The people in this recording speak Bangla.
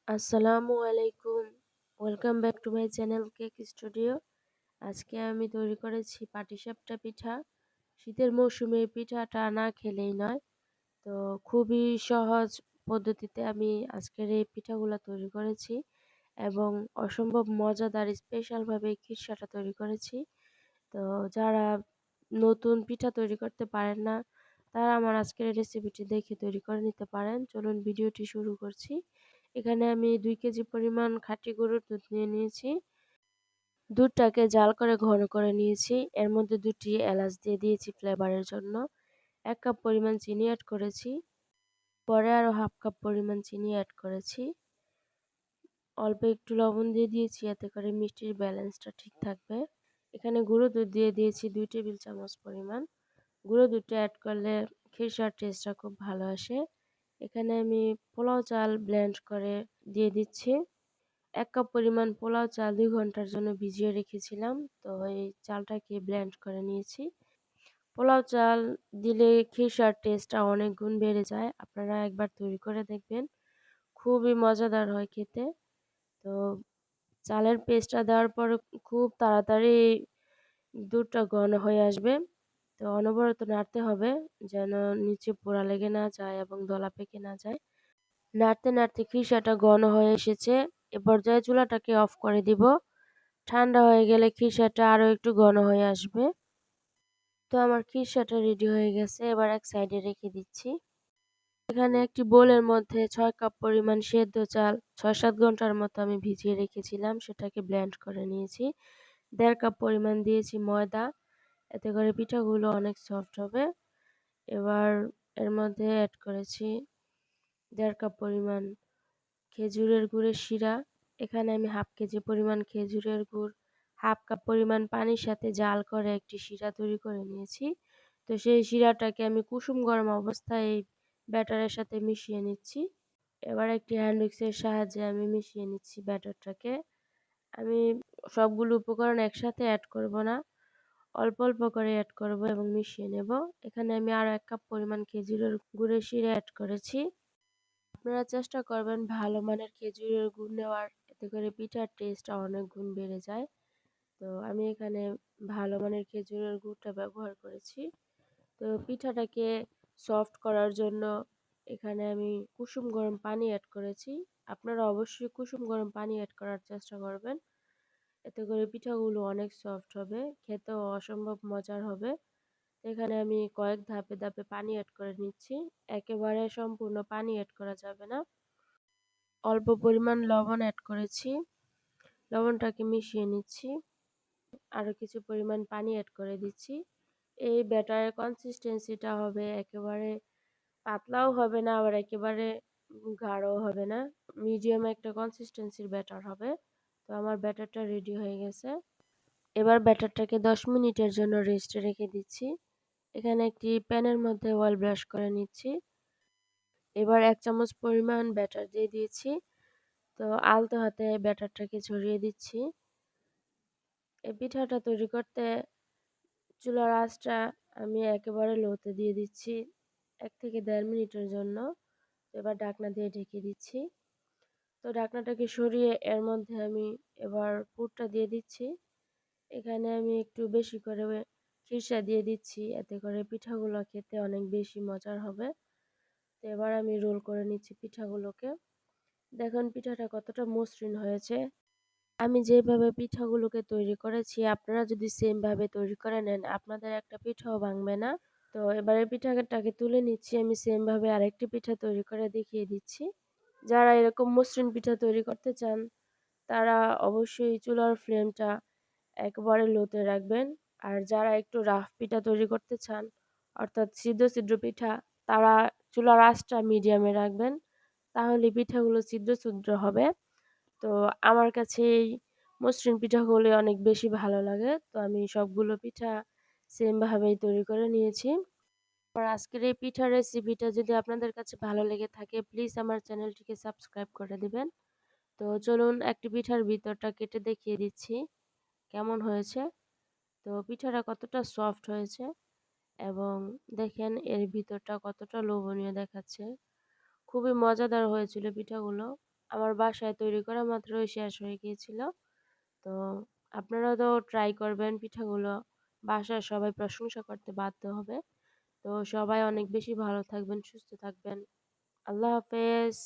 আসসালামু আলাইকুম। Welcome back to my channel cake studio. আজকে আমি তৈরি করেছি পাটিসাপটা পিঠা। শীতের মৌসুমে এই পিঠাটা না খেলেই নয়। তো খুবই সহজ পদ্ধতিতে আমি আজকের এই পিঠাগুলা তৈরি করেছি এবং অসম্ভব মজাদার স্পেশালভাবে এই খিরসাটা তৈরি করেছি। তো যারা নতুন পিঠা তৈরি করতে পারেন না, তারা আমার আজকের এই রেসিপিটি দেখে তৈরি করে নিতে পারেন। চলুন ভিডিওটি শুরু করছি। এখানে আমি 2 কেজি পরিমাণ খাঁটি গরুর দুধ নিয়ে নিয়েছি। দুধটাকে জাল করে ঘন করে নিয়েছি। এর মধ্যে 2 টি এলাচ দিয়ে দিয়েছি ফ্লেভারের জন্য। 1 কাপ পরিমাণ চিনি এড করেছি। পরে আরো হাফ কাপ পরিমাণ চিনি এড করেছি। অল্প একটু লবণ দিয়ে দিয়েছি, এতে করে মিষ্টির ব্যালেন্সটা ঠিক থাকবে। এখানে গুঁড়ো দুধ দিয়ে দিয়েছি 2 টেবিল চামচ পরিমাণ। গুঁড়ো দুধটা এড করলে খিরসার টেস্টটা খুব ভালো আসে। এখানে আমি পোলাও চাল ব্লেন্ড করে দিয়ে দিচ্ছি। 1 কাপ পরিমাণ পোলাও চাল 2 ঘন্টার জন্য ভিজিয়ে রেখেছিলাম। তো এই চালটাকে ব্লেন্ড করে নিয়েছি। পোলাও চাল দিলে খিরসার টেস্টটা অনেক গুণ বেড়ে যায়। আপনারা একবার তৈরি করে দেখবেন। খুবই মজাদার হয় খেতে। তো চালের পেস্টটা দেওয়ার পরে খুব তাড়াতাড়ি দুধটা ঘন হয়ে আসবে। তো অনবরত নাড়তে হবে যেন নিচে পোড়া লেগে না যায় এবং দলা পেকে না যায়। নাড়তে নাড়তে খিরসাটা ঘন হয়ে এসেছে। এ পর্যায়ে চুলাটাকে অফ করে দিব। ঠান্ডা হয়ে গেলে খিরসাটা আরো একটু ঘন হয়ে আসবে। তো আমার খিরসাটা রেডি হয়ে গেছে। এবার এক সাইডে রেখে দিচ্ছি। এখানে একটি বোলের মধ্যে 6 কাপ পরিমাণ সেদ্ধ চাল 6-7 ঘন্টার মতো আমি ভিজিয়ে রেখেছিলাম। সেটাকে ব্লেন্ড করে নিয়েছি। 1.5 কাপ পরিমাণ দিয়েছি ময়দা। এতে করে পিঠাগুলো অনেক সফট হবে। এবার এর মধ্যে এড করেছি 1.5 কাপ পরিমাণ খেজুরের গুড়ের শিরা। এখানে আমি হাফ কেজি পরিমাণ খেজুরের গুড়, হাফ কাপ পরিমাণ পানির সাথে জাল করে একটি শিরা তৈরি করে নিয়েছি। তো সেই শিরাটাকে আমি কুসুম গরম অবস্থায় এই ব্যাটারের সাথে মিশিয়ে নিচ্ছি। এবার একটি হ্যান্ড উইক্সের সাহায্যে আমি মিশিয়ে নিচ্ছি ব্যাটারটাকে। আমি সবগুলো উপকরণ একসাথে অ্যাড করব না, অল্প অল্প করে অ্যাড করব এবং মিশিয়ে নেব। এখানে আমি আরো 1 কাপ পরিমাণ খেজুরের গুড়ের শিরা অ্যাড করেছি। আপনারা চেষ্টা করবেন ভালো মানের খেজুরের গুড় নেওয়ার, এতে করে পিঠার টেস্টটা অনেক গুণ বেড়ে যায়। তো আমি এখানে ভালো মানের খেজুরের গুড়টা ব্যবহার করেছি। তো পিঠাটাকে সফট করার জন্য এখানে আমি কুসুম গরম পানি অ্যাড করেছি। আপনারা অবশ্যই কুসুম গরম পানি অ্যাড করার চেষ্টা করবেন। এতে করে পিঠাগুলো অনেক সফট হবে, খেতেও অসম্ভব মজার হবে। এখানে আমি কয়েক ধাপে ধাপে পানি অ্যাড করে নিচ্ছি। একেবারে সম্পূর্ণ পানি অ্যাড করা যাবে না। অল্প পরিমাণ লবণ অ্যাড করেছি। লবণটাকে মিশিয়ে নিচ্ছি। আরো কিছু পরিমাণ পানি অ্যাড করে দিচ্ছি। এই ব্যাটারের কনসিস্টেন্সিটা হবে একেবারে পাতলাও হবে না, আবার একেবারে গাঢ়ও হবে না। মিডিয়াম একটা কনসিস্টেন্সির ব্যাটার হবে। তো আমার ব্যাটারটা রেডি হয়ে গেছে। এবার ব্যাটারটাকে 10 মিনিটের জন্য রেস্টে রেখে দিচ্ছি। এখানে একটি প্যানের মধ্যে অয়েল ব্রাশ করে নিচ্ছি। এবার 1 চামচ পরিমাণ ব্যাটার দিয়ে দিয়েছি। তো আলতো হাতে ব্যাটারটাকে ছড়িয়ে দিচ্ছি। এই পিঠাটা তৈরি করতে চুলার আঁচটা আমি একেবারে লোতে দিয়ে দিচ্ছি 1 থেকে 1.5 মিনিটের জন্য। এবার ঢাকনা দিয়ে ঢেকে দিচ্ছি। তো ঢাকনাটাকে সরিয়ে এর মধ্যে আমি এবার পুরটা দিয়ে দিচ্ছি। এখানে আমি একটু বেশি করে খিরসা দিয়ে দিচ্ছি, এতে করে পিঠাগুলো খেতে অনেক বেশি মজার হবে। তো এবার আমি রোল করে নিচ্ছি পিঠাগুলোকে। দেখুন পিঠাটা কতটা মসৃণ হয়েছে। আমি যেভাবে পিঠাগুলোকে তৈরি করেছি, আপনারা যদি সেম ভাবে তৈরি করে নেন, আপনাদের একটা পিঠাও ভাঙবে না। তো এবারে পিঠাটাকে তুলে নিচ্ছি। আমি সেম ভাবে আরেকটি পিঠা তৈরি করে দেখিয়ে দিচ্ছি। যারা এরকম মসৃণ পিঠা তৈরি করতে চান, তারা অবশ্যই চুলার ফ্লেমটা একবারে লোতে রাখবেন। আর যারা একটু রাফ পিঠা তৈরি করতে চান, অর্থাৎ ছিদ্র ছিদ্র পিঠা, তারা চুলার আঁচটা মিডিয়ামে রাখবেন। তাহলে পিঠাগুলো ছিদ্র ছিদ্র হবে। তো আমার কাছে এই মসৃণ পিঠাগুলো অনেক বেশি ভালো লাগে। তো আমি সবগুলো পিঠা সেম ভাবেই তৈরি করে নিয়েছি। আর আজকের এই পিঠার রেসিপিটা যদি আপনাদের কাছে ভালো লেগে থাকে, প্লিজ আমার চ্যানেলটিকে সাবস্ক্রাইব করে দিবেন। তো চলুন একটি পিঠার ভিতরটা কেটে দেখিয়ে দিচ্ছি কেমন হয়েছে। তো পিঠাটা কতটা সফট হয়েছে এবং দেখেন এর ভিতরটা কতটা লোভনীয় দেখাচ্ছে। খুবই মজাদার হয়েছিল পিঠাগুলো। আমার বাসায় তৈরি করা মাত্রই শেষ হয়ে গিয়েছিল। তো আপনারাও তো ট্রাই করবেন পিঠাগুলো। বাসার সবাই প্রশংসা করতে বাধ্য হবে। তো সবাই অনেক বেশি ভালো থাকবেন, সুস্থ থাকবেন। আল্লাহ হাফেজ।